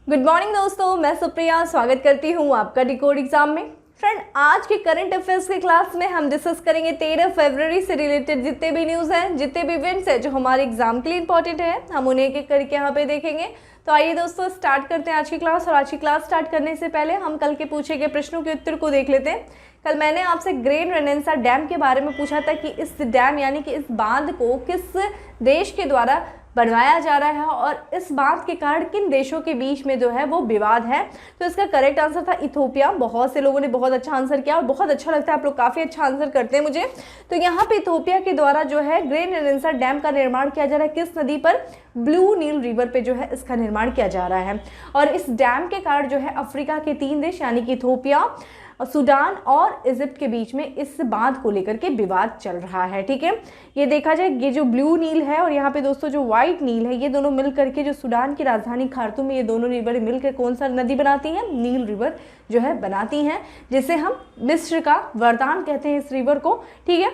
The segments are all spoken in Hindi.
गुड मॉर्निंग दोस्तों, मैं सुप्रिया स्वागत करती हूँ आपका डिकोड एग्जाम में। फ्रेंड, आज के करंट अफेयर्स के क्लास में हम डिस्कस करेंगे 13 फरवरी से रिलेटेड जितने भी न्यूज़ हैं, जितने भी इवेंट्स हैं जो हमारे एग्जाम के लिए इंपॉर्टेंट है, हम उन्हें एक एक करके यहाँ पे देखेंगे। तो आइए दोस्तों स्टार्ट करते हैं आज की क्लास। और आज की क्लास स्टार्ट करने से पहले हम कल के पूछे गए प्रश्नों के उत्तर को देख लेते हैं। कल मैंने आपसे ग्रेट रेनेसा डैम के बारे में पूछा था कि इस डैम यानी कि इस बांध को किस देश के द्वारा बनवाया जा रहा है और इस बात के कारण किन देशों के बीच में जो है वो विवाद है। तो इसका करेक्ट आंसर था इथोपिया। बहुत से लोगों ने बहुत अच्छा आंसर किया और बहुत अच्छा लगता है, आप लोग काफ़ी अच्छा आंसर करते हैं मुझे। तो यहाँ पे इथोपिया के द्वारा जो है ग्रेट रेनेसा डैम का निर्माण किया जा रहा है। किस नदी पर? ब्लू नील रिवर पे जो है इसका निर्माण किया जा रहा है। और इस डैम के कारण जो है अफ्रीका के 3 देश यानी कि इथोपिया, सूडान और इजिप्ट के बीच में इस बांध को लेकर के विवाद चल रहा है। ठीक है, ये देखा जाए, ये जो ब्लू नील है और यहाँ पे दोस्तों जो व्हाइट नील है, ये दोनों मिल करके जो सूडान की राजधानी खार्तूम में ये दोनों रिवर मिलकर कौन सा नदी बनाती हैं? नील रिवर जो है बनाती हैं, जिसे हम मिस्र का वरदान कहते हैं इस रिवर को। ठीक है,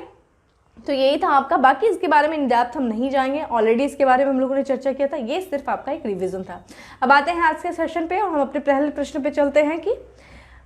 तो यही था आपका। बाकी इसके बारे में इन डेप्थ हम नहीं जाएंगे, ऑलरेडी इसके बारे में हम लोगों ने चर्चा किया था। ये सिर्फ आपका एक रिविजन था। अब आते हैं आज के सेशन पे और हम अपने पहले प्रश्न पे चलते हैं कि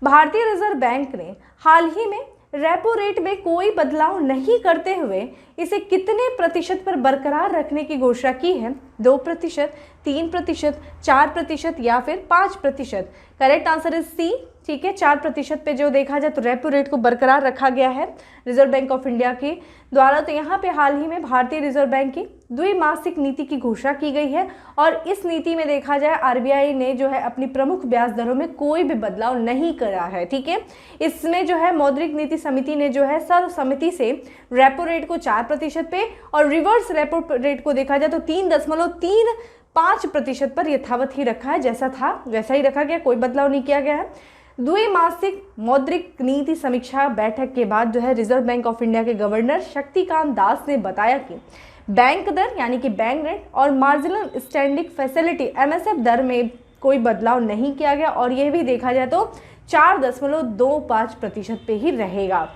भारतीय रिजर्व बैंक ने हाल ही में रेपो रेट में कोई बदलाव नहीं करते हुए इसे कितने प्रतिशत पर बरकरार रखने की घोषणा की है? 2%, 3%, 4% या फिर 5%? Correct answer is C. ठीक है, 4% पे जो देखा जाए तो रेपो रेट को बरकरार रखा गया है रिजर्व बैंक ऑफ इंडिया के द्वारा। तो यहाँ पे हाल ही में भारतीय रिजर्व बैंक की द्विमासिक नीति की घोषणा की गई है और इस नीति में देखा जाए आरबीआई ने जो है अपनी प्रमुख ब्याज दरों में कोई भी बदलाव नहीं करा है। ठीक है, इसमें जो है मौद्रिक नीति समिति ने जो है सर्वसम्मति से रेपो रेट को 4% पे और रिवर्स रेपो रेट को देखा जाए तो 3.35% पर यथावत ही रखा है। जैसा था वैसा ही रखा गया, कोई बदलाव नहीं किया गया है। द्विमासिक मौद्रिक नीति समीक्षा बैठक के बाद जो है रिजर्व बैंक ऑफ इंडिया के गवर्नर शक्तिकांत दास ने बताया कि बैंक दर यानी कि बैंक रेट और मार्जिनल स्टैंडिंग फैसिलिटी MSF दर में कोई बदलाव नहीं किया गया और यह भी देखा जाए तो 4.25% पे ही रहेगा।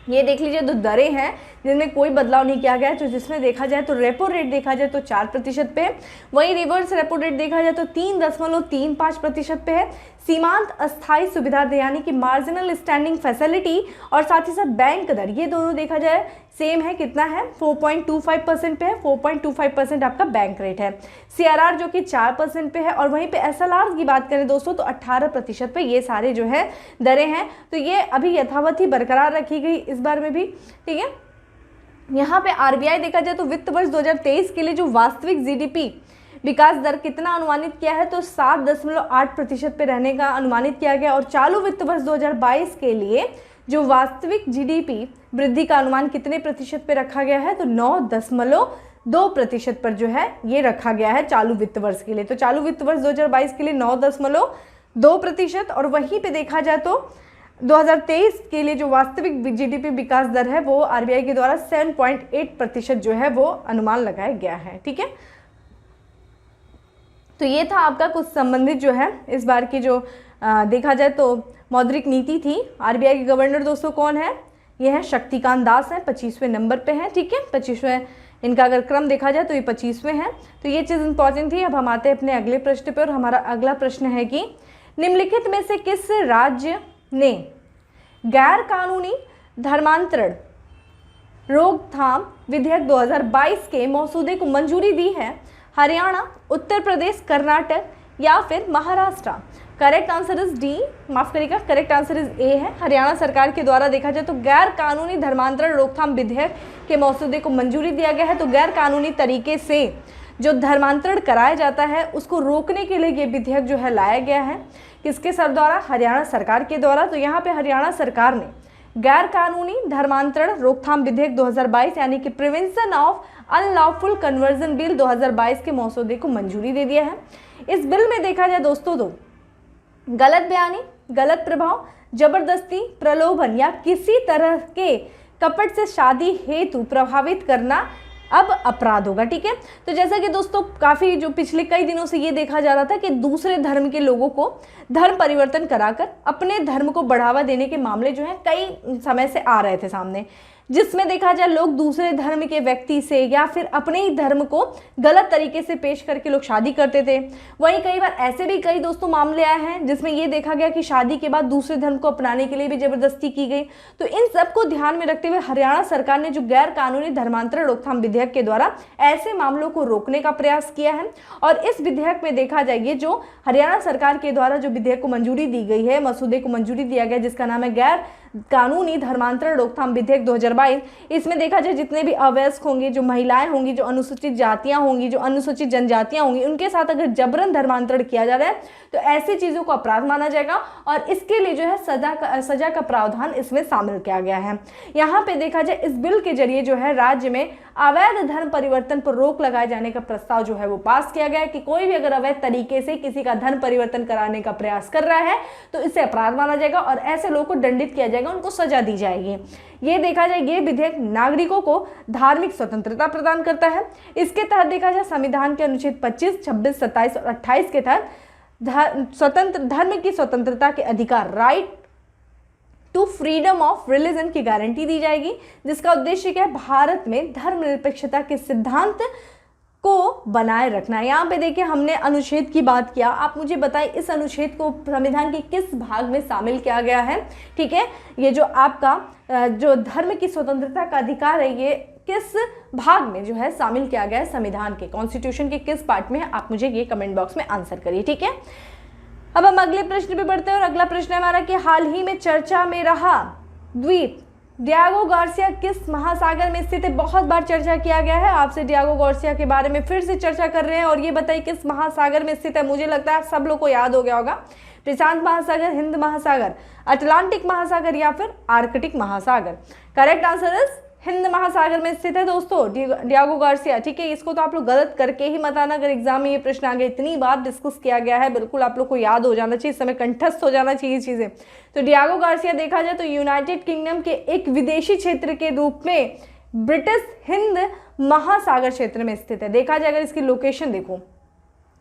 ये देख लीजिए, दो दरें हैं जिनमें कोई बदलाव नहीं किया गया है। तो जिसमें देखा जाए तो रेपो रेट देखा जाए तो 4% पे, वहीं रिवर्स रेपो रेट देखा जाए तो 3.35% पे है। सीमांत अस्थायी सुविधा यानी कि मार्जिनल स्टैंडिंग फैसिलिटी और साथ ही साथ बैंक दर, ये दोनों देखा जाए सेम है। कितना है? 4.25% पे है। 4.25% आपका बैंक रेट है। CRR जो कि 4% पे है और वहीं पे SLR की बात करें दोस्तों तो 18% पे ये सारे जो है दरें हैं। तो ये अभी यथावत ही बरकरार रखी गई इस बार में भी। ठीक है, यहाँ पे आरबीआई देखा जाए तो वित्त वर्ष 2023 के लिए जो वास्तविक GDP विकास दर कितना अनुमानित किया है? तो 7.8% पे रहने का अनुमानित किया गया और चालू वित्त वर्ष 2022 के लिए जो वास्तविक GDP वृद्धि का अनुमान कितने प्रतिशत पे रखा गया है? तो 9.2% पर जो है ये रखा गया है चालू वित्त वर्ष के लिए। तो चालू वित्त वर्ष 2022 के लिए 9.2% और वहीं पे देखा जाए तो 2023 के लिए जो वास्तविक GDP विकास दर है वो आरबीआई के द्वारा 7.8% जो है वो अनुमान लगाया गया है। ठीक है, तो ये था आपका कुछ संबंधित जो है इस बार की जो देखा जाए तो मौद्रिक नीति थी। आरबीआई के गवर्नर दोस्तों कौन है? ये है शक्तिकांत दास हैं, 25वें नंबर पे हैं। ठीक है, 25वें इनका अगर क्रम देखा जाए तो ये 25वें हैं। तो ये चीज़ इंपॉर्टेंट थी। अब हम आते हैं अपने अगले प्रश्न पर और हमारा अगला प्रश्न है कि निम्नलिखित में से किस राज्य ने गैर कानूनी धर्मांतरण रोकथाम विधेयक 2022 के मसौदे को मंजूरी दी है? हरियाणा, उत्तर प्रदेश, कर्नाटक या फिर Maharashtra? Correct answer is D, माफ करिएगा, करेक्ट आंसर इज ए है। हरियाणा सरकार के द्वारा देखा जाए तो गैर कानूनी धर्मांतरण रोकथाम विधेयक के मसौदे को मंजूरी दिया गया है। तो गैर कानूनी तरीके से जो धर्मांतरण कराया जाता है उसको रोकने के लिए ये विधेयक जो है लाया गया है। किसके सर द्वारा? हरियाणा सरकार के द्वारा। तो यहाँ पे हरियाणा सरकार ने गैर कानूनी धर्मांतरण रोकथाम विधेयक 2022 यानी कि prevention of unlawful conversion bill 2022 के मसौदे को मंजूरी दे दिया है। इस बिल में देखा जाए दोस्तों तो गलत बयानी, गलत प्रभाव, जबरदस्ती, प्रलोभन या किसी तरह के कपट से शादी हेतु प्रभावित करना अब अपराध होगा। ठीक है, तो जैसा कि दोस्तों काफ़ी जो पिछले कई दिनों से ये देखा जा रहा था कि दूसरे धर्म के लोगों को धर्म परिवर्तन कराकर अपने धर्म को बढ़ावा देने के मामले जो हैं कई समय से आ रहे थे सामने। जिसमें देखा जाए लोग दूसरे धर्म के व्यक्ति से या फिर अपने ही धर्म को गलत तरीके से पेश करके लोग शादी करते थे। वहीं कई बार ऐसे भी कई दोस्तों मामले आए हैं जिसमें ये देखा गया कि शादी के बाद दूसरे धर्म को अपनाने के लिए भी जबरदस्ती की गई। तो इन सब को ध्यान में रखते हुए हरियाणा सरकार ने जो गैर कानूनी धर्मांतरण रोकथाम विधेयक के द्वारा ऐसे मामलों को रोकने का प्रयास किया है। और इस विधेयक में देखा जाए जो हरियाणा सरकार के द्वारा जो विधेयक को मंजूरी दी गई है, मसूदे को मंजूरी दिया गया, जिसका नाम है गैर कानूनी धर्मांतरण रोकथाम विधेयक 2022। इसमें देखा जाए जितने भी अवयस्क होंगे, जो महिलाएं होंगी, जो अनुसूचित जातियां होंगी, जो अनुसूचित जनजातियां होंगी, उनके साथ अगर जबरन धर्मांतरण किया जा रहा है तो ऐसी चीजों को अपराध माना जाएगा और इसके लिए जो है सजा का प्रावधान इसमें शामिल किया गया है। यहाँ पे देखा जाए इस बिल के जरिए जो है राज्य में अवैध धर्म परिवर्तन पर रोक लगाए जाने का प्रस्ताव जो है वो पास किया गया है कि कोई भी अगर अवैध तरीके से किसी का धर्म परिवर्तन कराने का प्रयास कर रहा है तो इसे अपराध माना जाएगा और ऐसे लोगों को दंडित किया जाएगा, उनको सजा दी जाएगी। ये देखा जाए ये विधेयक नागरिकों को धार्मिक स्वतंत्रता प्रदान करता है। इसके तहत देखा जाए संविधान के अनुच्छेद 25, 26, 27 और 28 के तहत स्वतंत्र धर्म की स्वतंत्रता के अधिकार, right to freedom of religion की गारंटी दी जाएगी, जिसका उद्देश्य क्या है, भारत में धर्मनिरपेक्षता के सिद्धांत को बनाए रखना है। यहाँ पे देखिए हमने अनुच्छेद की बात किया, आप मुझे बताएं इस अनुच्छेद को संविधान के किस भाग में शामिल किया गया है। ठीक है, ये जो आपका जो धर्म की स्वतंत्रता का अधिकार है ये किस भाग में जो है शामिल किया गया है, संविधान के कॉन्स्टिट्यूशन के किस पार्ट में है, आप मुझे ये कमेंट बॉक्स में आंसर करिए। ठीक है, अब हम अगले प्रश्न पे बढ़ते हैं और अगला प्रश्न है हमारा कि हाल ही में चर्चा में रहा द्वीप डियागो गार्सिया किस महासागर में स्थित है। बहुत बार चर्चा किया गया है, आपसे डियागो गार्सिया के बारे में फिर से चर्चा कर रहे हैं और ये बताइए किस महासागर में स्थित है। मुझे लगता है सब लोग को याद हो गया होगा, प्रशांत महासागर, हिंद महासागर, अटलांटिक महासागर या फिर आर्कटिक महासागर। करेक्ट आंसर इज हिंद महासागर में स्थित है दोस्तों डियागो गार्सिया। ठीक है, इसको तो आप लोग गलत करके ही मत आना, अगर एग्जाम में ये प्रश्न आ गया, इतनी बार डिस्कस किया गया है, बिल्कुल आप लोग को याद हो जाना चाहिए, इस समय कंठस्थ हो जाना चाहिए चीजें। तो डियागो गार्सिया देखा जाए तो यूनाइटेड किंगडम के एक विदेशी क्षेत्र के रूप में ब्रिटिश हिंद महासागर क्षेत्र में स्थित है। देखा जाए अगर इसकी लोकेशन देखो,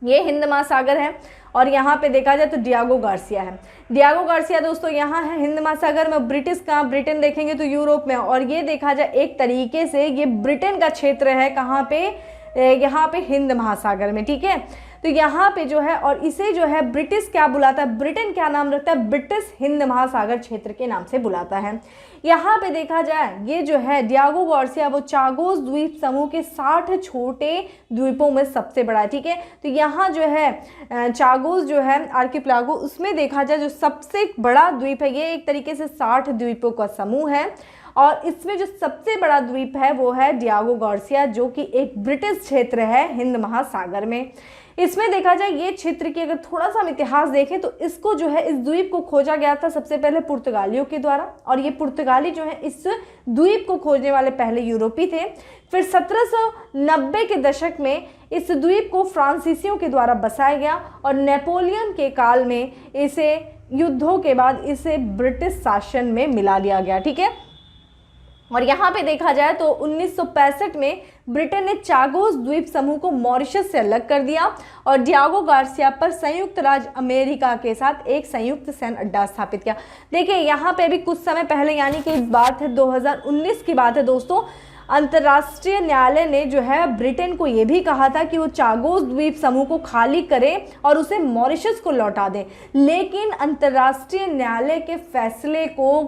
ये हिंद महासागर है और यहाँ पे देखा जाए तो डियागो गार्सिया है। डियागो गार्सिया दोस्तों यहाँ है हिंद महासागर में, ब्रिटिश का ब्रिटेन देखेंगे तो यूरोप में, और ये देखा जाए एक तरीके से ये ब्रिटेन का क्षेत्र है, कहाँ पे, यहाँ पे हिंद महासागर में। ठीक है, तो यहाँ पे जो है और इसे जो है ब्रिटिश क्या बुलाता है, ब्रिटेन क्या नाम रखता है, ब्रिटिश हिंद महासागर क्षेत्र के नाम से बुलाता है। यहाँ पे देखा जाए ये जो है डियागो गार्सिया वो चागोस द्वीप समूह के 60 छोटे द्वीपों में सबसे बड़ा है। ठीक है, तो यहाँ जो है चागोस जो है आर्किपेलागो, उसमें देखा जाए जो सबसे बड़ा द्वीप है, ये एक तरीके से 60 द्वीपों का समूह है और इसमें जो सबसे बड़ा द्वीप है वो है डियागो गार्सिया, जो कि एक ब्रिटिश क्षेत्र है हिंद महासागर में। इसमें देखा जाए ये क्षेत्र की अगर थोड़ा सा हम इतिहास देखें तो इसको जो है इस द्वीप को खोजा गया था सबसे पहले पुर्तगालियों के द्वारा, और ये पुर्तगाली जो है इस द्वीप को खोजने वाले पहले यूरोपी थे। फिर 1790 के दशक में इस द्वीप को फ्रांसीसियों के द्वारा बसाया गया और नेपोलियन के काल में इसे युद्धों के बाद इसे ब्रिटिश शासन में मिला लिया गया। ठीक है, और यहाँ पे देखा जाए तो 1965 में ब्रिटेन ने चागोस द्वीप समूह को मॉरिशस से अलग कर दिया और डियागो गार्सिया पर संयुक्त राज्य अमेरिका के साथ एक संयुक्त सैन्य अड्डा स्थापित किया। देखिए यहाँ पे अभी कुछ समय पहले, यानी कि बात है 2019 की बात है दोस्तों, अंतर्राष्ट्रीय न्यायालय ने जो है ब्रिटेन को ये भी कहा था कि वो चागोस द्वीप समूह को खाली करे और उसे मॉरिशस को लौटा दे, लेकिन अंतर्राष्ट्रीय न्यायालय के फैसले के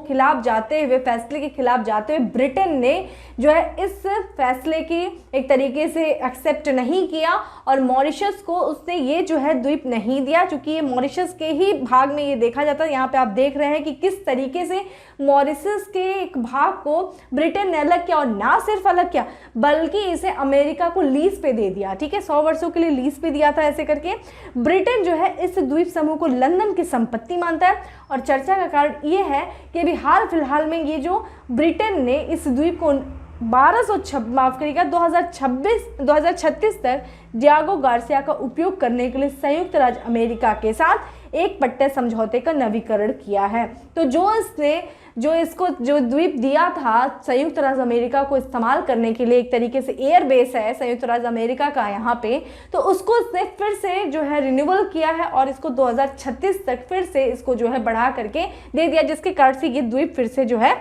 खिलाफ जाते हुए ब्रिटेन ने जो है इस फैसले की एक तरीके से एक्सेप्ट नहीं किया और मॉरिशस को उसने ये जो है द्वीप नहीं दिया, क्योंकि ये मॉरिशस के ही भाग में ये देखा जाता है। यहाँ पे आप देख रहे हैं कि किस तरीके से मॉरिशस के एक भाग को ब्रिटेन ने अलग किया और ना सिर्फ अलग किया बल्कि इसे अमेरिका को लीज पे दे दिया। ठीक है, 100 वर्षों के लिए लीज पे दिया था। ऐसे करके ब्रिटेन जो है इस द्वीप समूह को लंदन की संपत्ति मानता है और चर्चा का कारण ये है कि अभी हाल फिलहाल में ये जो ब्रिटेन ने इस द्वीप को 2036 तक डियागो गार्सिया का उपयोग करने के लिए संयुक्त राज्य अमेरिका के साथ एक पट्टे समझौते का नवीकरण किया है। तो जो द्वीप दिया था संयुक्त राज्य अमेरिका को इस्तेमाल करने के लिए, एक तरीके से एयर बेस है संयुक्त राज्य अमेरिका का यहाँ पे, तो उसको इसने फिर से जो है रिन्यूअल किया है और इसको 2036 तक फिर से इसको जो है बढ़ा करके दे दिया, जिसके कारण से ये द्वीप फिर से जो है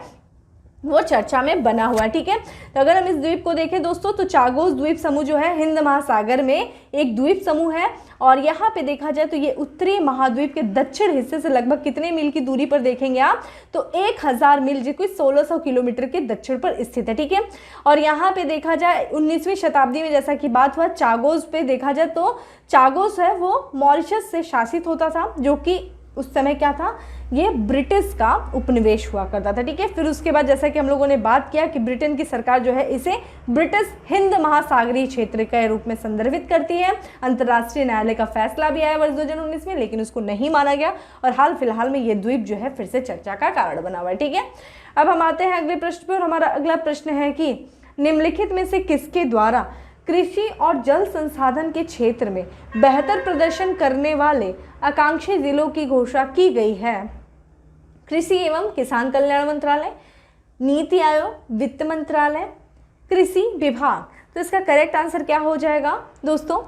वो चर्चा में बना हुआ है। ठीक है, तो अगर हम इस द्वीप को देखें दोस्तों तो चागोस द्वीप समूह जो है हिंद महासागर में एक द्वीप समूह है और यहाँ पे देखा जाए तो ये उत्तरी महाद्वीप के दक्षिण हिस्से से लगभग कितने मील की दूरी पर देखेंगे आप तो 1000 मील जो कि 1600 किलोमीटर के दक्षिण पर स्थित है। ठीक है, और यहाँ पे देखा जाए 19वीं शताब्दी में जैसा कि बात हुआ चागोस पे देखा जाए तो चागोस है वो मॉरिशस से शासित होता था, जो कि उस समय क्या था, ये ब्रिटिश का उपनिवेश हुआ करता था। ठीक है, फिर उसके बाद जैसा कि हम लोगों ने बात किया कि ब्रिटेन की सरकार जो है इसे ब्रिटिश हिंद महासागरीय क्षेत्र के रूप में संदर्भित करती है। अंतर्राष्ट्रीय न्यायालय का फैसला भी आया वर्ष 2019 में, लेकिन उसको नहीं माना गया और हाल फिलहाल में ये द्वीप जो है फिर से चर्चा का कारण बना हुआ है। ठीक है, अब हम आते हैं अगले प्रश्न पर और हमारा अगला प्रश्न है कि निम्नलिखित में से किसके द्वारा कृषि और जल संसाधन के क्षेत्र में बेहतर प्रदर्शन करने वाले आकांक्षी जिलों की घोषणा की गई है? कृषि एवं किसान कल्याण मंत्रालय, नीति आयोग, वित्त मंत्रालय, कृषि विभाग। तो इसका करेक्ट आंसर क्या हो जाएगा दोस्तों?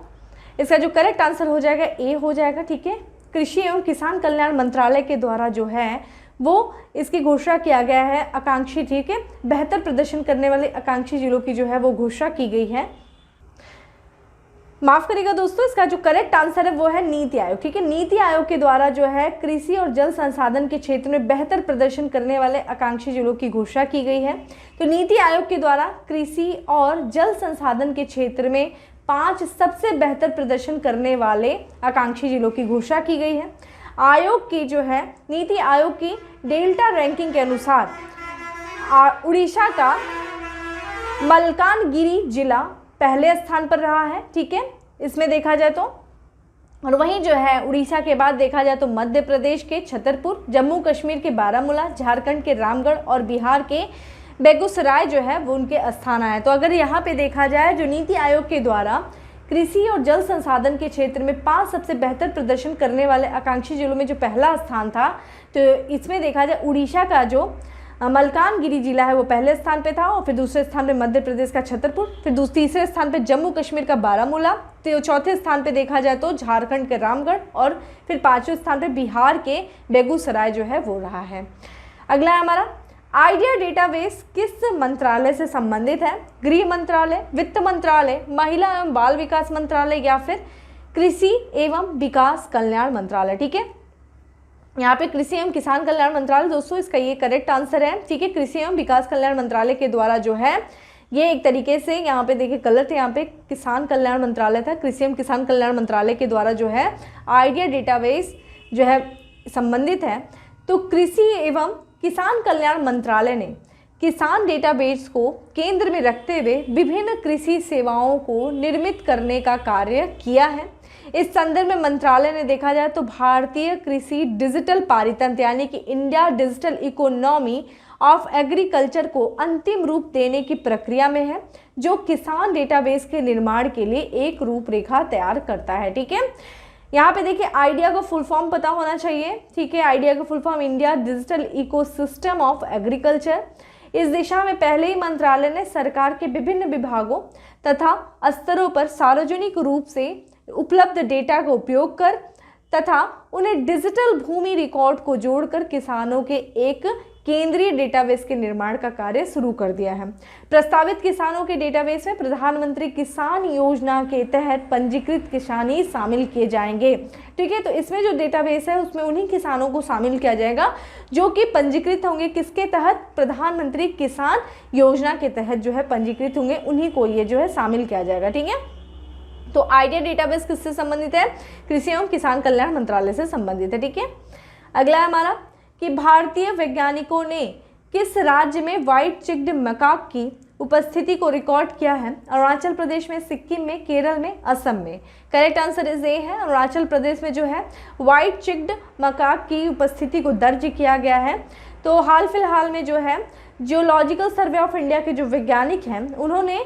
इसका जो करेक्ट आंसर हो जाएगा ए हो जाएगा। ठीक है, कृषि एवं किसान कल्याण मंत्रालय के द्वारा जो है वो इसकी घोषणा किया गया है आकांक्षी, ठीक है, बेहतर प्रदर्शन करने वाले आकांक्षी जिलों की जो है वो घोषणा की गई है। माफ करिएगा दोस्तों, इसका जो करेक्ट आंसर है वो है नीति आयोग। ठीक है, नीति आयोग के द्वारा जो है कृषि और जल संसाधन के क्षेत्र में बेहतर प्रदर्शन करने वाले आकांक्षी जिलों की घोषणा की गई है। तो नीति आयोग के द्वारा कृषि और जल संसाधन के क्षेत्र में 5 सबसे बेहतर प्रदर्शन करने वाले आकांक्षी जिलों की घोषणा की गई है। आयोग की जो है नीति आयोग की डेल्टा रैंकिंग के अनुसार उड़ीसा का मलकानगिरी जिला पहले स्थान पर रहा है। ठीक है, इसमें देखा जाए तो, और वहीं जो है उड़ीसा के बाद देखा जाए तो मध्य प्रदेश के छतरपुर, जम्मू कश्मीर के बारामूला, झारखंड के रामगढ़ और बिहार के बेगूसराय जो है वो उनके स्थान आए। तो अगर यहाँ पे देखा जाए जो नीति आयोग के द्वारा कृषि और जल संसाधन के क्षेत्र में 5 सबसे बेहतर प्रदर्शन करने वाले आकांक्षी जिलों में जो पहला स्थान था, तो इसमें देखा जाए उड़ीसा का जो मलकानगिरी जिला है वो पहले स्थान पे था और फिर दूसरे स्थान पे मध्य प्रदेश का छतरपुर, फिर तीसरे स्थान पे जम्मू कश्मीर का बारामूला, तो चौथे स्थान पे देखा जाए तो झारखंड के रामगढ़ और फिर 5वें स्थान पे बिहार के बेगूसराय जो है वो रहा है। अगला है हमारा आइडिया डेटाबेस किस मंत्रालय से संबंधित है? गृह मंत्रालय, वित्त मंत्रालय, महिला एवं बाल विकास मंत्रालय या फिर कृषि एवं विकास कल्याण मंत्रालय। ठीक है, यहाँ पे कृषि एवं किसान कल्याण मंत्रालय दोस्तों इसका ये करेक्ट आंसर है। ठीक है, कृषि एवं विकास कल्याण मंत्रालय के द्वारा जो है ये एक तरीके से यहाँ पे देखिए गलत है, यहाँ पे किसान कल्याण मंत्रालय था। कृषि एवं किसान कल्याण मंत्रालय के द्वारा जो है आइडिया डेटाबेस जो है संबंधित है। तो कृषि एवं किसान कल्याण मंत्रालय ने किसान डेटाबेस को केंद्र में रखते हुए विभिन्न कृषि सेवाओं को निर्मित करने का कार्य किया है। इस संदर्भ में मंत्रालय ने देखा जाए तो भारतीय कृषि डिजिटल पारितंत्र यानी कि India digital economy of agriculture को अंतिम रूप देने की प्रक्रिया में है, जो किसान डेटाबेस के निर्माण के लिए एक रूपरेखा तैयार करता है। ठीक है, यहाँ पे देखिए आइडिया का फुल फॉर्म पता होना चाहिए। ठीक है, आइडिया का full form India digital ecosystem of agriculture. इस दिशा में पहले ही मंत्रालय ने सरकार के विभिन्न विभागों तथा स्तरों पर सार्वजनिक रूप से उपलब्ध डेटा का उपयोग कर तथा उन्हें डिजिटल भूमि रिकॉर्ड को जोड़कर किसानों के एक केंद्रीय डेटाबेस के निर्माण का कार्य शुरू कर दिया है। प्रस्तावित किसानों के डेटाबेस में प्रधानमंत्री किसान योजना के तहत पंजीकृत किसान ही शामिल किए जाएंगे। ठीक है, तो इसमें जो डेटाबेस है उसमें उन्हीं किसानों को शामिल किया जाएगा जो कि पंजीकृत होंगे। किसके तहत? प्रधानमंत्री किसान योजना के तहत जो है पंजीकृत होंगे, उन्हीं को ये जो है शामिल किया जाएगा। ठीक है, तो आइडिया डेटाबेस किससे संबंधित है? कृषि एवं किसान कल्याण मंत्रालय से संबंधित है। ठीक है, अगला है हमारा कि भारतीय वैज्ञानिकों ने किस राज्य में व्हाइट चिक्ड मकाक की उपस्थिति को रिकॉर्ड किया है? अरुणाचल प्रदेश में, सिक्किम में, केरल में, असम में। करेक्ट आंसर इस ए है, अरुणाचल प्रदेश में जो है व्हाइट चिक्ड मकाक की उपस्थिति को दर्ज किया गया है। तो हाल फिलहाल में जो है जियोलॉजिकल सर्वे ऑफ इंडिया के जो वैज्ञानिक हैं उन्होंने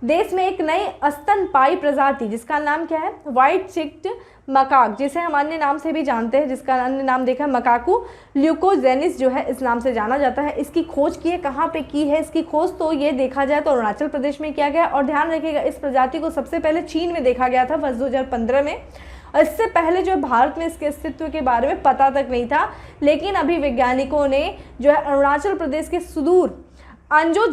देश में एक नई स्तनपायी प्रजाति जिसका नाम क्या है? व्हाइट चिक्ड मकाक, जिसे हम अन्य नाम से भी जानते हैं, जिसका अन्य नाम देखा मकाकू ल्यूकोजेनिस जो है इस नाम से जाना जाता है। इसकी खोज की है, कहाँ पे की है इसकी खोज? तो ये देखा जाए तो अरुणाचल प्रदेश में किया गया। और ध्यान रखिएगा इस प्रजाति को सबसे पहले चीन में देखा गया था वर्ष 2015 में, और इससे पहले जो भारत में इसके अस्तित्व के बारे में पता तक नहीं था। लेकिन अभी वैज्ञानिकों ने जो है अरुणाचल प्रदेश के सुदूर अंजो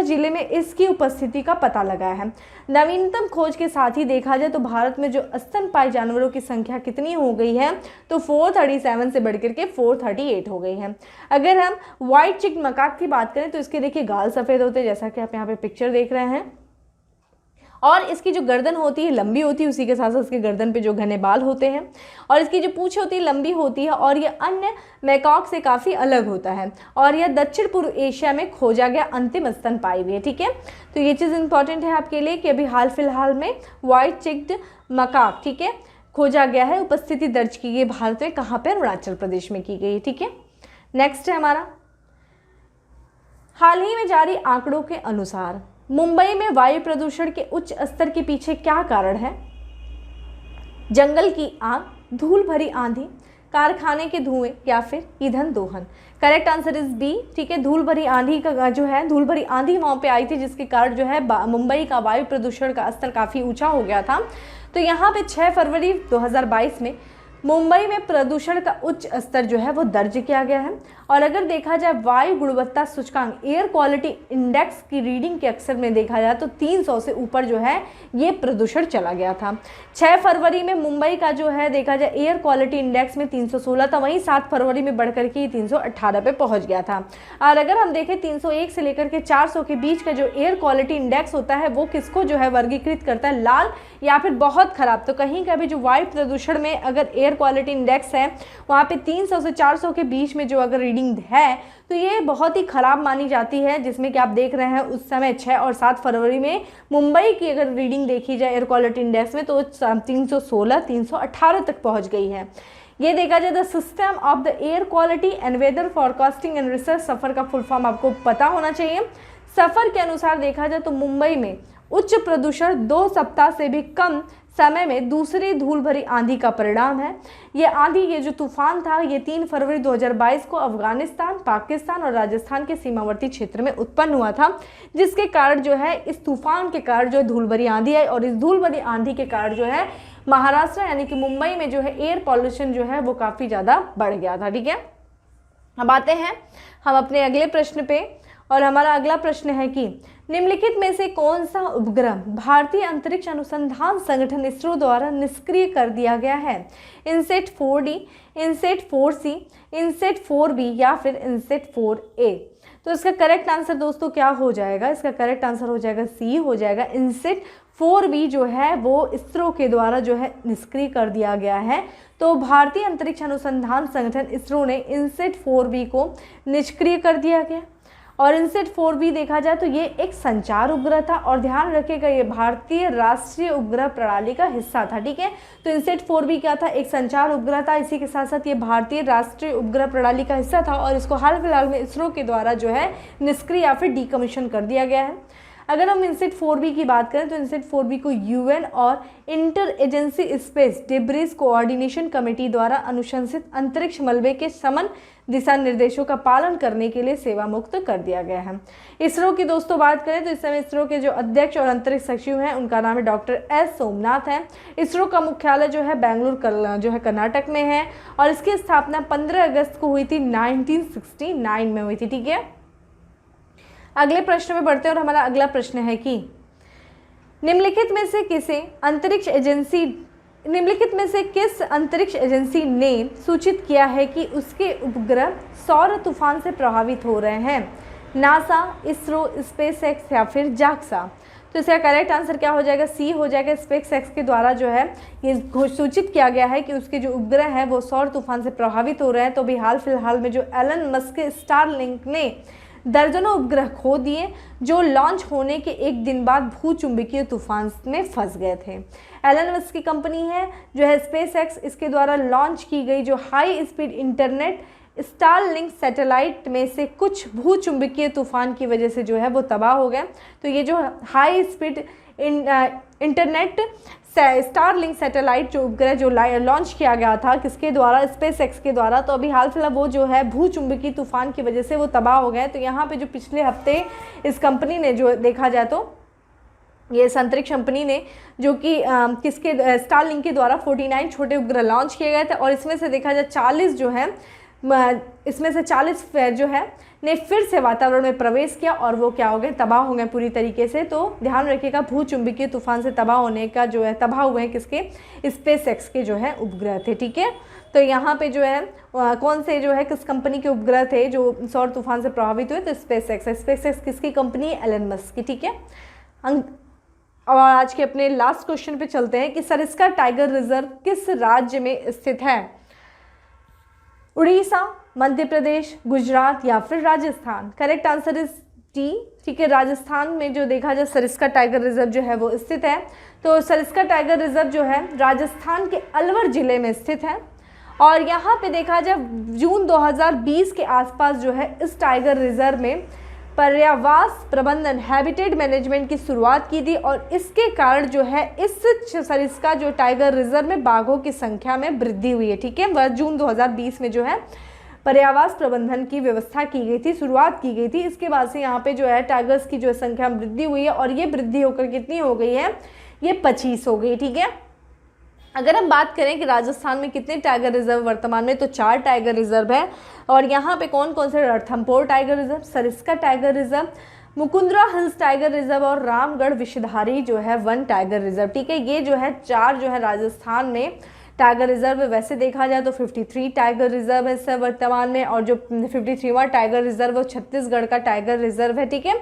जिले में इसकी उपस्थिति का पता लगाया है। नवीनतम खोज के साथ ही देखा जाए तो भारत में जो स्तनपायी जानवरों की संख्या कितनी हो गई है, तो 437 से बढ़कर के 438 हो गई है। अगर हम व्हाइट चिक्ड मकाक की बात करें तो इसके देखिए गाल सफ़ेद होते हैं, जैसा कि आप यहाँ पे पिक्चर देख रहे हैं, और इसकी जो गर्दन होती है लंबी होती है, उसी के साथ साथ इसके गर्दन पे जो घने बाल होते हैं, और इसकी जो पूंछ होती है लंबी होती है, और यह अन्य मैकॉक से काफ़ी अलग होता है, और यह दक्षिण पूर्व एशिया में खोजा गया अंतिम स्तनपायी भी है। ठीक है, तो ये चीज़ इंपॉर्टेंट है आपके लिए कि अभी हाल फिलहाल में व्हाइट चिक्ड मकाक, ठीक है, खोजा गया है। उपस्थिति दर्ज की गई भारत में, कहाँ पर? अरुणाचल प्रदेश में की गई। ठीक है, नेक्स्ट है हमारा, हाल ही में जारी आंकड़ों के अनुसार मुंबई में वायु प्रदूषण के उच्च स्तर के पीछे क्या कारण है? जंगल की आग, धूल भरी आंधी, कारखाने के धुएं, या फिर ईंधन दोहन। Correct answer is B. ठीक है, धूल भरी आंधी का जो है, धूल भरी आंधी वहाँ पे आई थी, जिसके कारण जो है मुंबई का वायु प्रदूषण का स्तर काफ़ी ऊंचा हो गया था। तो यहाँ पे 6 फरवरी 2022 में मुंबई में प्रदूषण का उच्च स्तर जो है वो दर्ज किया गया है। और अगर देखा जाए वायु गुणवत्ता सूचकांक, एयर क्वालिटी इंडेक्स की रीडिंग के अक्सर में देखा जाए तो 300 से ऊपर जो है ये प्रदूषण चला गया था। 6 फरवरी में मुंबई का जो है देखा जाए एयर क्वालिटी इंडेक्स में 316 था, वहीं 7 फरवरी में बढ़कर के 318 पे पहुंच गया था। और अगर हम देखें 301 से लेकर के 400 के बीच का जो एयर क्वालिटी इंडेक्स होता है वो किसको जो है वर्गीकृत करता है? लाल या फिर बहुत खराब। तो कहीं का भी जो वायु प्रदूषण में अगर एयर क्वालिटी इंडेक्स है वहाँ पे 300 से 400 के बीच में जो अगर रीडिंग है तो ये बहुत ही खराब मानी जाती है, जिसमें कि आप देख रहे हैं उस समय 6 और 7 फरवरी में मुंबई की अगर रीडिंग देखी जाए एयर क्वालिटी इंडेक्स में तो 316 318 तक पहुंच गई है। ये देखा जाए the system of the air quality and weather forecasting and research, SAFAR का फुल फॉर्म आपको पता होना चाहिए। सफर के अनुसार देखा जाए तो मुंबई में उच्च प्रदूषण 2 सप्ताह से भी कम समय में दूसरी धूल भरी आंधी का परिणाम है। ये आंधी, ये जो तूफान था, ये 3 फरवरी 2022 को अफगानिस्तान, पाकिस्तान और राजस्थान के सीमावर्ती क्षेत्र में उत्पन्न हुआ था, जिसके कारण जो है इस तूफान के कारण जो धूल भरी आंधी आई, और इस धूल भरी आंधी के कारण जो है महाराष्ट्र यानी कि मुंबई में जो है एयर पॉल्यूशन जो है वो काफ़ी ज़्यादा बढ़ गया था। ठीक है, अब आते हैं हम अपने अगले प्रश्न पे, और हमारा अगला प्रश्न है कि निम्नलिखित में से कौन सा उपग्रह भारतीय अंतरिक्ष अनुसंधान संगठन इसरो द्वारा निष्क्रिय कर दिया गया है? INSAT 4D, INSAT 4C, INSAT 4B या फिर इनसेट 4A। तो इसका करेक्ट आंसर दोस्तों क्या हो जाएगा? इसका करेक्ट आंसर हो जाएगा सी, हो जाएगा इनसेट 4B जो है वो इसरो के द्वारा जो है निष्क्रिय कर दिया गया है। तो भारतीय अंतरिक्ष अनुसंधान संगठन इसरो ने इनसेट 4B को निष्क्रिय कर दिया गया। और इनसेट 4B देखा जाए तो ये एक संचार उपग्रह था, और ध्यान रखिएगा ये भारतीय राष्ट्रीय उपग्रह प्रणाली का हिस्सा था। ठीक है, तो इनसेट 4B क्या था? एक संचार उपग्रह था, इसी के साथ साथ ये भारतीय राष्ट्रीय उपग्रह प्रणाली का हिस्सा था, और इसको हाल फिलहाल में इसरो के द्वारा जो है निष्क्रिय या फिर डीकमीशन कर दिया गया है। अगर हम इनसेट 4B की बात करें तो इनसेट 4B को यूएन और inter agency space debris coordination committee द्वारा अनुशंसित अंतरिक्ष मलबे के समन दिशा निर्देशों का पालन करने के लिए सेवा मुक्त कर दिया गया है। इसरो की दोस्तों बात करें तो इस समय इसरो के जो अध्यक्ष और अंतरिक्ष सचिव हैं उनका नाम है डॉक्टर एस सोमनाथ है। इसरो का मुख्यालय जो है बेंगलुरु जो है कर्नाटक में है, और इसकी स्थापना 15 अगस्त को हुई थी, 1969 में हुई थी। ठीक है, अगले प्रश्न में बढ़ते हैं, और हमारा अगला प्रश्न है कि निम्नलिखित में से किस अंतरिक्ष एजेंसी ने सूचित किया है कि उसके उपग्रह सौर तूफान से प्रभावित हो रहे हैं? नासा, इसरो, स्पेसएक्स या फिर जाक्सा। तो इसका करेक्ट आंसर क्या हो जाएगा? सी हो जाएगा। स्पेसएक्स के द्वारा जो है ये सूचित किया गया है कि उसके जो उपग्रह हैं वो सौर तूफान से प्रभावित हो रहे हैं। तो भी हाल फिलहाल में जो एलन मस्क के स्टारलिंक ने दर्जनों उपग्रह खो दिए जो लॉन्च होने के एक दिन बाद भूचुंबकीय तूफान में फंस गए थे। एलन मस्क की कंपनी है जो है स्पेसएक्स, इसके द्वारा लॉन्च की गई जो high speed internet Starlink satellite में से कुछ भूचुंबकीय तूफान की वजह से जो है वो तबाह हो गए। तो ये जो high speed internet Starlink satellite जो उपग्रह जो लॉन्च किया गया था किसके द्वारा? स्पेसएक्स के द्वारा। तो अभी हाल फिलहाल वो जो है भूचुंबकीय तूफान की वजह से वो तबाह हो गए। तो यहाँ पे जो पिछले हफ्ते इस कंपनी ने जो देखा जाए तो ये अंतरिक्ष कंपनी ने जो कि किसके स्टारलिंक के द्वारा 49 छोटे उपग्रह लॉन्च किए गए थे, और इसमें से देखा जाए 40 जो है इसमें से 40 जो है ने फिर से वातावरण में प्रवेश किया और वो क्या हो गए, तबाह हो गए पूरी तरीके से। तो ध्यान रखिएगा, भूचुंबकीय तूफान से तबाह होने का जो है, तबाह हुए हैं किसके, स्पेसएक्स के जो है उपग्रह थे, ठीक है। तो यहाँ पे जो है कौन से जो है किस कंपनी के उपग्रह थे जो सौर तूफान से प्रभावित हुए, तो स्पेसएक्स किसकी कंपनी है, एलन मस्क की, ठीक है। और आज के अपने लास्ट क्वेश्चन पे चलते हैं कि सरिस्का टाइगर रिजर्व किस राज्य में स्थित है, उड़ीसा, मध्य प्रदेश, गुजरात या फिर Rajasthan. Correct answer is D, ठीक है। राजस्थान में जो देखा जाए सरिस्का टाइगर रिजर्व जो है वो स्थित है। तो सरिस्का टाइगर रिजर्व जो है राजस्थान के अलवर जिले में स्थित है और यहाँ पे देखा जाए जून 2020 के आसपास जो है इस टाइगर रिजर्व में पर्यावास प्रबंधन हैबिटेट मैनेजमेंट की शुरुआत की थी और इसके कारण जो है इस सरिस्का जो टाइगर रिजर्व में बाघों की संख्या में वृद्धि हुई है, ठीक है। वह जून 2020 में जो है पर्यावास प्रबंधन की व्यवस्था की गई थी, शुरुआत की गई थी। इसके बाद से यहाँ पे जो है टाइगर्स की जो संख्या में वृद्धि हुई है और ये वृद्धि होकर कितनी हो गई है, ये 25 हो गई, ठीक है। अगर हम बात करें कि राजस्थान में कितने टाइगर रिजर्व वर्तमान में, तो 4 टाइगर रिजर्व है और यहाँ पे कौन कौन से, Ranthambore tiger reserve, Sariska tiger reserve, Mukundra hills tiger reserve और रामगढ़ विषधारी जो है वन टाइगर रिजर्व, ठीक है। ये जो है 4 जो है राजस्थान में टाइगर रिजर्व। वैसे देखा जाए तो 53 टाइगर रिजर्व है इस वर्तमान में और जो 53वां टाइगर रिजर्व वो छत्तीसगढ़ का टाइगर रिजर्व है, ठीक है।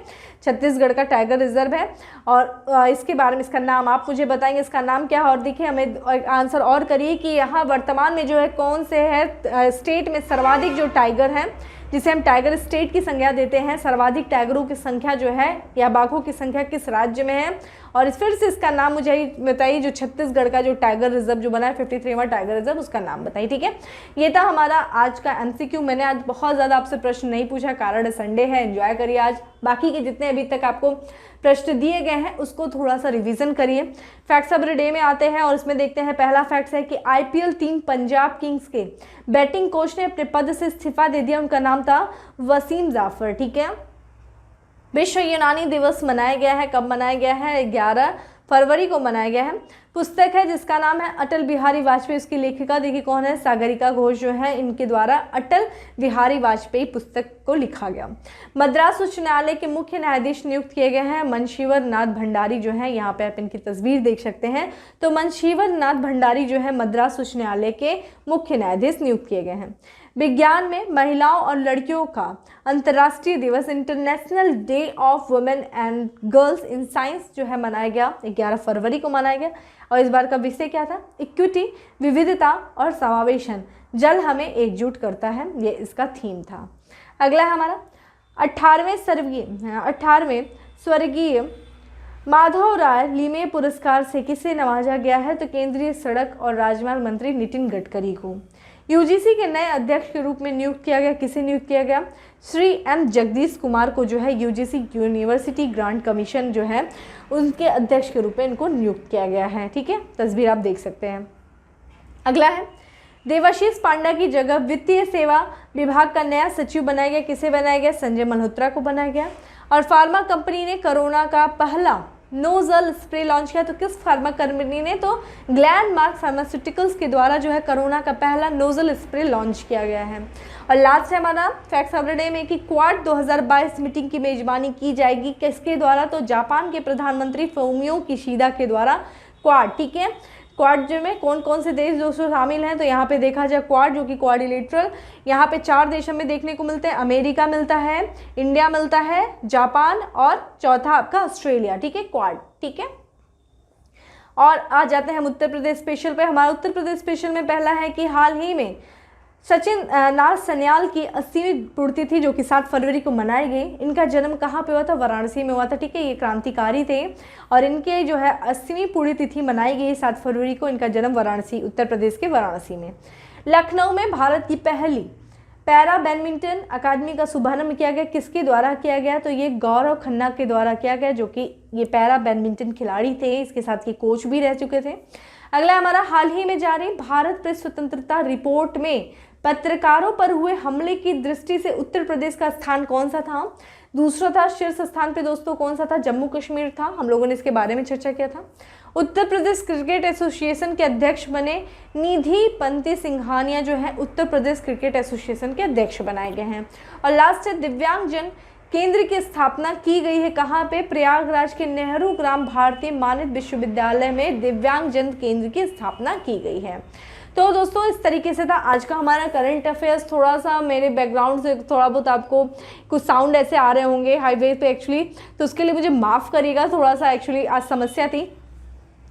छत्तीसगढ़ का टाइगर रिजर्व है और इसके बारे में, इसका नाम आप मुझे बताएंगे इसका नाम क्या है। और देखिए हमें आंसर और करिए कि यहाँ वर्तमान में जो है कौन से है स्टेट में सर्वाधिक जो टाइगर हैं, जिसे हम टाइगर स्टेट की संज्ञा देते हैं, सर्वाधिक टाइगरों की संख्या जो है या बाघों की संख्या किस राज्य में है। और फिर से इसका नाम मुझे बताइए, जो छत्तीसगढ़ का जो टाइगर रिजर्व जो बना है 53वां टाइगर रिजर्व, उसका नाम बताइए, ठीक है। ये था हमारा आज का एमसीक्यू। मैंने आज बहुत ज़्यादा आपसे प्रश्न नहीं पूछा, कारण संडे है, एंजॉय करिए आज। बाकी के जितने अभी तक आपको प्रश्न दिए गए हैं उसको थोड़ा सा रिवीजन करिए। फैक्ट्स ऑफ द डे में आते हैं और इसमें देखते हैं, पहला फैक्ट्स है कि आईपीएल टीम पंजाब किंग्स के बैटिंग कोच ने अपने पद से इस्तीफा दे दिया। उनका नाम था वसीम जाफर, ठीक है। विश्व यूनानी दिवस मनाया गया है, कब मनाया गया है, 11 फरवरी को मनाया गया है। पुस्तक है जिसका नाम है अटल बिहारी वाजपेयी, उसकी लेखिका देखिए कौन है, सागरिका घोष जो है, इनके द्वारा अटल बिहारी वाजपेयी पुस्तक को लिखा गया। मद्रास उच्च न्यायालय के मुख्य न्यायाधीश नियुक्त किए गए हैं मनशीवर नाथ भंडारी जो है, यहाँ पे आप इनकी तस्वीर देख सकते हैं। तो मनशीवर नाथ भंडारी जो है मद्रास उच्च न्यायालय के मुख्य न्यायाधीश नियुक्त किए गए हैं। विज्ञान में महिलाओं और लड़कियों का अंतर्राष्ट्रीय दिवस, international day of women and girls in science जो है मनाया गया, 11 फरवरी को मनाया गया। और इस बार का विषय क्या था, इक्विटी, विविधता और समावेशन, जल हमें एकजुट करता है, ये इसका थीम था। अगला है हमारा 18वें स्वर्गीय माधव राय लिमे पुरस्कार से किसे नवाजा गया है, तो केंद्रीय सड़क और राजमार्ग मंत्री नितिन गडकरी को। यूजीसी के नए अध्यक्ष के रूप में नियुक्त किया गया, किसे नियुक्त किया गया, श्री एम जगदीश कुमार को जो है यूजीसी यूनिवर्सिटी ग्रांट कमीशन जो है उनके अध्यक्ष के रूप में इनको नियुक्त किया गया है, ठीक है। तस्वीर आप देख सकते हैं। अगला है देवाशीष पांडा की जगह वित्तीय सेवा विभाग का नया सचिव बनाया गया, किसे बनाया गया, संजय मल्होत्रा को बनाया गया। और फार्मा कंपनी ने कोरोना का पहला नोजल स्प्रे लॉन्च किया, तो किस फार्मा कंपनी ने, तो ग्लैंडमार्क फार्मास्यूटिकल्स के द्वारा जो है कोरोना का पहला नोजल स्प्रे लॉन्च किया गया है। और लास्ट है हमारा फैक्ट्स ऑफ द डे में कि क्वाड 2022 मीटिंग की मेजबानी की जाएगी, किसके द्वारा, तो जापान के प्रधानमंत्री फुमियो किशिदा के द्वारा क्वाड, ठीक है। क्वाड जो में कौन कौन से देश दोस्तों शामिल हैं, तो यहाँ पे देखा जाए क्वाड जो कि क्वाड्रिलेटरल, यहाँ पे 4 देशों में देखने को मिलते हैं, अमेरिका मिलता है, इंडिया मिलता है, जापान और चौथा आपका ऑस्ट्रेलिया, ठीक है, क्वाड, ठीक है। और आ जाते हैं हम उत्तर प्रदेश स्पेशल पे। हमारा उत्तर प्रदेश स्पेशल में पहला है कि हाल ही में सचिन नाथ सन्याल की 80वीं पुण्यतिथि जो कि 7 फरवरी को मनाई गई। इनका जन्म कहाँ पे हुआ था, वाराणसी में हुआ था, ठीक है। ये क्रांतिकारी थे और इनके जो है 80वीं पुण्यतिथि मनाई गई 7 फरवरी को। इनका जन्म वाराणसी, उत्तर प्रदेश के वाराणसी में। लखनऊ में भारत की पहली पैरा बैडमिंटन अकादमी का शुभारंभ किया गया, किसके द्वारा किया गया, तो ये गौरव खन्ना के द्वारा किया गया, जो कि ये पैरा बैडमिंटन खिलाड़ी थे, इसके साथ ये कोच भी रह चुके थे। अगला हमारा हाल ही में जारी भारत प्रेस स्वतंत्रता रिपोर्ट में पत्रकारों पर हुए हमले की दृष्टि से उत्तर प्रदेश का स्थान कौन सा था, दूसरा था शीर्ष स्थान पे दोस्तों कौन सा था, जम्मू कश्मीर था। हम लोगों ने इसके बारे में चर्चा किया था। उत्तर प्रदेश क्रिकेट एसोसिएशन के अध्यक्ष बने निधि पंती सिंघानिया जो है उत्तर प्रदेश क्रिकेट एसोसिएशन के अध्यक्ष बनाए गए हैं। और लास्ट है दिव्यांगजन केंद्र की स्थापना की गई है कहाँ पे? प्रयागराज के नेहरू ग्राम भारती मानद विश्वविद्यालय में दिव्यांगजन केंद्र की स्थापना की गई है। तो दोस्तों इस तरीके से था आज का हमारा करंट अफेयर्स। थोड़ा सा मेरे बैकग्राउंड से थोड़ा बहुत आपको कुछ साउंड ऐसे आ रहे होंगे हाईवे पे एक्चुअली, तो उसके लिए मुझे माफ़ करिएगा। थोड़ा सा एक्चुअली आज समस्या थी,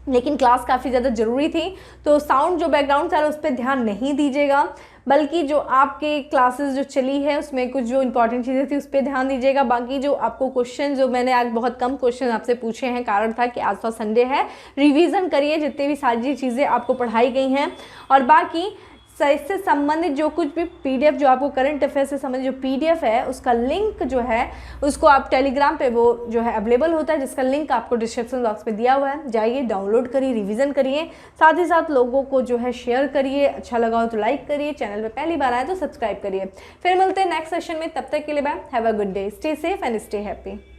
लेकिन क्लास काफ़ी ज़्यादा ज़रूरी थी, तो साउंड जो बैकग्राउंड था उस पर ध्यान नहीं दीजिएगा, बल्कि जो आपके क्लासेस जो चली है उसमें कुछ जो इंपॉर्टेंट चीज़ें थी उस पर ध्यान दीजिएगा। बाकी जो आपको क्वेश्चन जो मैंने आज बहुत कम क्वेश्चन आपसे पूछे हैं, कारण था कि आज तो संडे है, रिवीजन करिए जितनी भी सारी चीज़ें आपको पढ़ाई गई हैं। और बाकी इससे संबंधित जो कुछ भी पीडीएफ जो आपको करंट अफेयर से संबंधित जो पीडीएफ है उसका लिंक जो है उसको आप टेलीग्राम पे वो जो है अवेलेबल होता है, जिसका लिंक आपको डिस्क्रिप्शन बॉक्स में दिया हुआ है। जाइए डाउनलोड करिए, रिवीजन करिए, साथ ही साथ लोगों को जो है शेयर करिए। अच्छा लगा हो तो लाइक करिए, चैनल पे पहली बार आए तो सब्सक्राइब करिए। फिर मिलते हैं नेक्स्ट सेशन में, तब तक के लिए bye, have a good day, stay safe and stay happy.